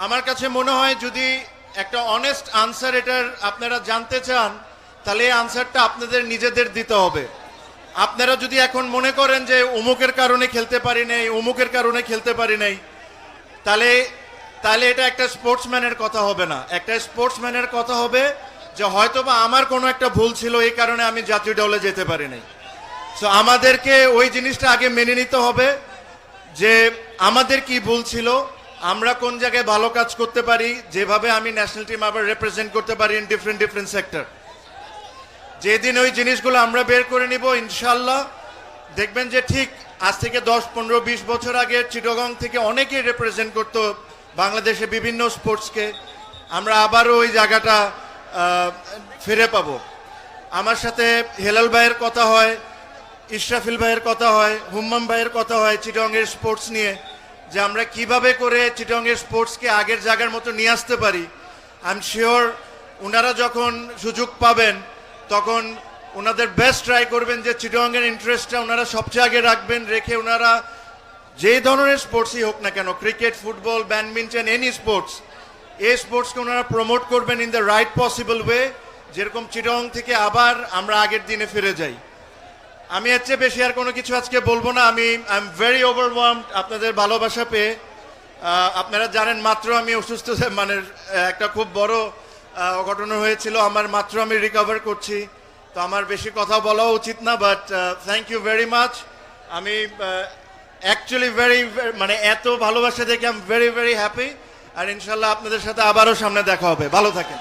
আমার কাছে মনে হয় যদি একটা অনেস্ট আনসার এটার আপনারা জানতে চান তাহলে এই আনসারটা আপনাদের নিজেদের দিতে হবে। আপনারা যদি এখন মনে করেন যে অমুকের কারণে খেলতে পারি নাই, অমুকের কারণে খেলতে পারি নাই, তাহলে তাহলে এটা একটা স্পোর্টসম্যানের কথা হবে না। একটা স্পোর্টসম্যানের কথা হবে যে হয়তোবা আমার কোনো একটা ভুল ছিল, এই কারণে আমি জাতীয় দলে যেতে পারি নাই। সো আমাদেরকে ওই জিনিসটা আগে মেনে নিতে হবে যে আমাদের কি ভুল ছিল, আমরা কোন জায়গায় ভালো কাজ করতে পারি, যেভাবে আমি ন্যাশনাল টিম আবার রিপ্রেজেন্ট করতে পারি ইন ডিফারেন্ট সেক্টর। যেদিন ওই জিনিসগুলো আমরা বের করে নিব ইনশাল্লাহ দেখবেন যে ঠিক আজ থেকে 10, 15, 20 বছর আগে চিটাগং থেকে অনেকেই রিপ্রেজেন্ট করতো বাংলাদেশে বিভিন্ন স্পোর্টসকে, আমরা আবারও ওই জায়গাটা ফিরে পাবো। আমার সাথে হেলাল ভাইয়ের কথা হয়, ইশরাফিল ভাইয়ের কথা হয়, হুম্মাম ভাইয়ের কথা হয় চিটাগংয়ের স্পোর্টস নিয়ে, যে আমরা কিভাবে করে চিটাগংয়ের স্পোর্টসকে আগের জায়গার মতো নিয়ে আসতে পারি। আই এম শিওর ওনারা যখন সুযোগ পাবেন তখন ওনাদের বেস্ট ট্রাই করবেন যে চিটাগংয়ের ইন্টারেস্টটা ওনারা সবচেয়ে আগে রাখবেন, রেখে ওনারা যে ধরনের স্পোর্টসই হোক না কেন, cricket, football, badminton, any sports, এই স্পোর্টসকে ওনারা প্রমোট করবেন in the right possible way, যেরকম চিটাগং থেকে আবার আমরা আগের দিনে ফিরে যাই। আমি এর চেয়ে বেশি আর কোনো কিছু আজকে বলবো না। আই এম ভেরি ওভারওয়ার্মড আপনাদের ভালোবাসা পেয়ে। আপনারা জানেন মাত্র আমি অসুস্থ, মানে একটা খুব বড় অঘটনা হয়েছিল আমার, মাত্র আমি রিকভার করছি, তো আমার বেশি কথা বলা উচিত না, but thank you very much. আমি অ্যাকচুয়ালি মানে এত ভালোবাসা দেখে আই এম ভেরি হ্যাপি, আর ইনশাল্লাহ আপনাদের সাথে আবারও সামনে দেখা হবে। ভালো থাকেন।